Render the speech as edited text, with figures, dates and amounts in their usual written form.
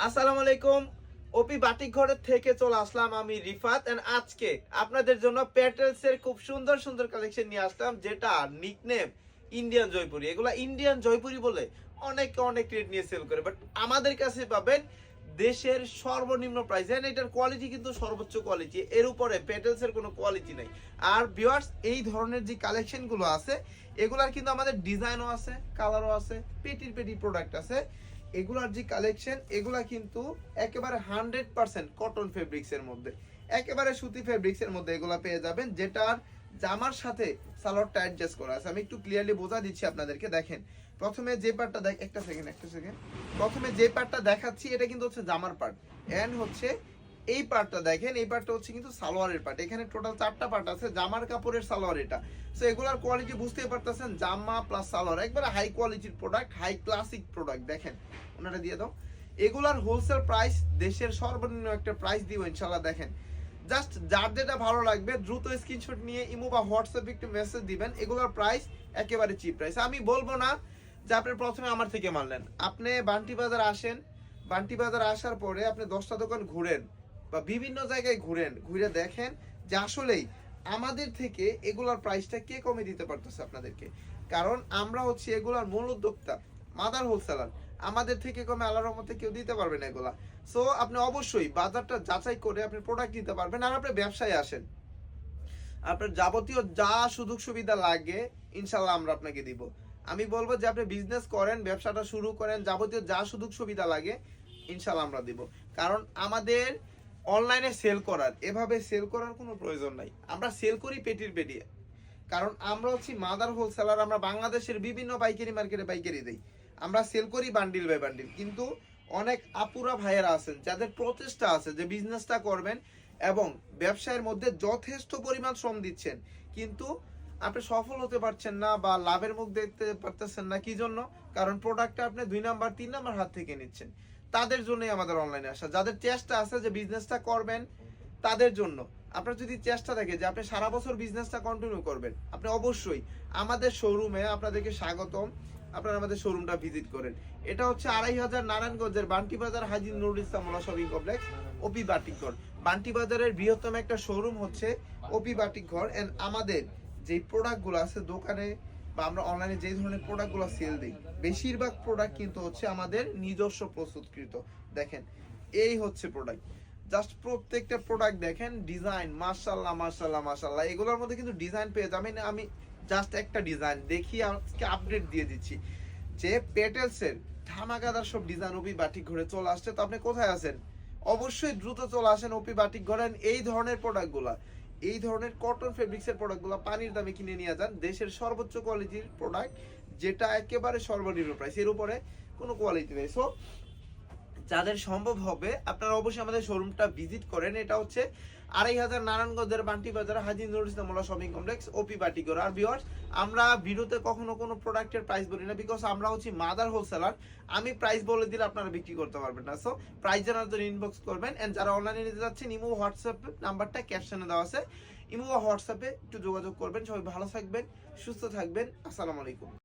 আসসালামু আলাইকুম। ওপি বাটিক ঘরের থেকে চলে আসলাম আমি রিফাত, এন্ড আজকে আপনাদের জন্য পেটেলস এর খুব সুন্দর সুন্দর কালেকশন নিয়ে আসলাম, যেটা নিকনেম ইন্ডিয়ান জয়পুরি। এগুলা ইন্ডিয়ান জয়পুরি বলে অনেকে অনেক রেট নিয়ে সেল করে, বাট আমাদের কাছে পাবেন দেশের সর্বনিম্ন প্রাইস। এন্ড এটার কোয়ালিটি কিন্তু সর্বোচ্চ কোয়ালিটি, এর উপরে পেটেলস এর কোনো কোয়ালিটি নাই। আর ভিউয়ার্স, এই ধরনের যে কালেকশন গুলো আছে এগুলার কিন্তু আমাদের ডিজাইনও আছে, কালারও আছে, পেটির পেটি প্রোডাক্ট আছে। এগুলার যে কালেকশন এগুলা কিন্তু একেবারে 100% কটন ফেব্রিক্স এর মধ্যে, একেবারে সুতি ফেব্রিক্স এর মধ্যে এগুলা পেয়ে যাবেন, যেটার জামার সাথে সালোয়ারটা অ্যাডজাস্ট করা আছে। আমি একটু ক্লিয়ারলি বোঝা দিচ্ছি আপনাদেরকে। দেখেন, প্রথমে যে পার্টটা একটা সেকেন্ড প্রথমে যে পার্টটা দেখাচ্ছি এটা কিন্তু হচ্ছে জামার পার্ট, এন্ড হচ্ছে এই পার্টটা দেখেন, এই পার্টটা হচ্ছে কিন্তু সালোয়ারের পার্ট। এখানে টোটাল 4টা পার্ট আছে, জামার কাপড়ের সালোয়ার এটা। সো এগুলার কোয়ালিটি বুঝতেই পারতেছেন, জামা প্লাস সালোয়ার একবারে হাই কোয়ালিটির প্রোডাক্ট, হাই ক্লাসিক প্রোডাক্ট। দেখেন, ওনাটা দিয়ে দাও। এগুলার হোলসেল প্রাইস দেশের সর্বনিম্ন একটা প্রাইস দিব ইনশাআল্লাহ। দেখেন, জাস্ট যার যেটা ভালো লাগবে দ্রুত স্ক্রিনশট নিয়ে ইমো বা হোয়াটসঅ্যাপে একটু মেসেজ দিবেন। এগুলোর প্রাইস একেবারে চিপ প্রাইস। আমি বলবো না যে আপনি প্রথমে আমার থেকে মানলেন। আপনি বান্টি বাজার আসেন, বান্টি বাজার আসার পরে আপনি 10টা দোকান ঘুরেন বা বিভিন্ন জায়গায় ঘুরেন, ঘুরে দেখেন যে আসলেই আমাদের থেকে এগুলার প্রাইসটা কে কমে দিতে পারতেছে আপনাদেরকে। কারণ আমরা হচ্ছে এগুলার মূল উদ্যোক্তা, মাদার হোলসেলার। আমাদের থেকে কমে আল্লাহর রহমতে কেউ দিতে পারবে না এগুলা। সো আপনি অবশ্যই বাজারটা যাচাই করে আপনি প্রোডাক্ট নিতে পারবেন। আর আপনি ব্যবসায় আসেন, আপনার যাবতীয় যা সুযোগ সুবিধা লাগে ইনশাল্লাহ আমরা আপনাকে দিব। আমি বলবো যে আপনি বিজনেস করেন, ব্যবসাটা শুরু করেন, যাবতীয় যা সুযোগ সুবিধা লাগে ইনশাল্লাহ আমরা দিব। কারণ আমাদের অনলাইনে সেল করার, এভাবে সেল করার কোনো প্রয়োজন নাই। আমরা সেল করি পেটির পেটি, কারণ আমরা হচ্ছি মাদার হোলসেলার। আমরা বাংলাদেশের বিভিন্ন পাইকারি মার্কেটে পাইকারি দেই, আমরা সেল করি বান্ডিল বাই বান্ডিল। কিন্তু অনেক আপুরা ভাইয়েরা আছেন যাদের প্রচেষ্টা আছে যে বিজনেসটা করবেন এবং ব্যবসায়ের মধ্যে যথেষ্ট পরিমাণ শ্রম দিচ্ছেন, কিন্তু আপনি সফল হতে পারছেন না বা লাভের মুখ দেখতে পারতেছেন না। কি জন্য? কারণ প্রোডাক্টটা আপনি 2 নাম্বার 3 নাম্বার হাত থেকে নিচ্ছেন। তাদের জন্যই আমাদের অনলাইনে আসা। যাদের চেষ্টা আছে যে বিজনেসটা করবেন তাদের জন্য। আপনার যদি চেষ্টা থাকে যে আপনি সারা বছর বিজনেসটা কন্টিনিউ করবেন, আপনি অবশ্যই আমাদের শোরুমে আপনাদেরকে স্বাগতম। আপনারা আমাদের শোরুমটা ভিজিট করেন। এটা হচ্ছে 2500 নারায়ণগঞ্জের বান্টি বাজার হাজী নুরুল ইসলাম মোল্লা শপিং কমপ্লেক্স, ওপি বাটিক ঘর। বান্টি বাজারের বৃহত্তম একটা শোরুম হচ্ছে ওপি বাটিক ঘর। এন্ড আমাদের যে প্রোডাক্টগুলো আছে দোকানে বা আমরা অনলাইনে যে ধরনের প্রোডাক্টগুলো সেল দিই, বেশিরভাগ প্রোডাক্ট কিন্তু হচ্ছে আমাদের নিজস্ব প্রস্তুতকৃত। দেখেন, এই হচ্ছে প্রোডাক্ট। জাস্ট প্রত্যেকটা প্রোডাক্ট দেখেন, ডিজাইন মাশাআল্লাহ মাশাআল্লাহ মাশাআল্লাহ। এগুলোর মধ্যে কিন্তু ডিজাইন পেয়ে যাবেন। আমি জাস্ট একটা ডিজাইন দেখি আজকে আপডেট দিয়ে দিচ্ছি যে পেটেলসের ধামাকাদার সব ডিজাইন ওপি বাটিক ঘরে চলে আসছে। তো আপনি কোথায় আছেন? অবশ্যই দ্রুত চলে আসেন ওপি বাটিক ঘরে। এই ধরনের প্রোডাক্টগুলা, এই ধরনের কটন ফেব্রিক্সের প্রোডাক্টগুলো পানির দামে কিনে নিয়ে যান। দেশের সর্বোচ্চ কোয়ালিটির প্রোডাক্ট, যেটা একেবারে সর্বনিম্ন প্রাইস, এর উপরে কোনো কোয়ালিটি নেই। সো যাদের সম্ভব হবে আপনারা অবশ্যই আমাদের শোরুমটা ভিজিট করেন। এটা হচ্ছে 2500 নারায়ণগঞ্জের বান্টি বাজার হাজী নুরুল ইসলাম মোল্লা শপিং কমপ্লেক্স, ওপি বাটিক ঘর। আর ভিউয়ার্স, আমরা ভিডিওতে কখনো কোনো প্রোডাক্টের প্রাইস বলি না, বিকজ আমরা হচ্ছে মাদার হোলসেলার। আমি প্রাইস বলে দিলে আপনারা বিক্রি করতে পারবেন না। সো প্রাইস জানার জন্য ইনবক্স করবেন। এন্ড যারা অনলাইনে নিতে যাচ্ছেন, ইমো হোয়াটসঅ্যাপ নাম্বারটা ক্যাপশনে দেওয়া আছে, ইমো বা হোয়াটসঅ্যাপে একটু যোগাযোগ করবেন। সবাই ভালো থাকবেন, সুস্থ থাকবেন। আসসালামু আলাইকুম।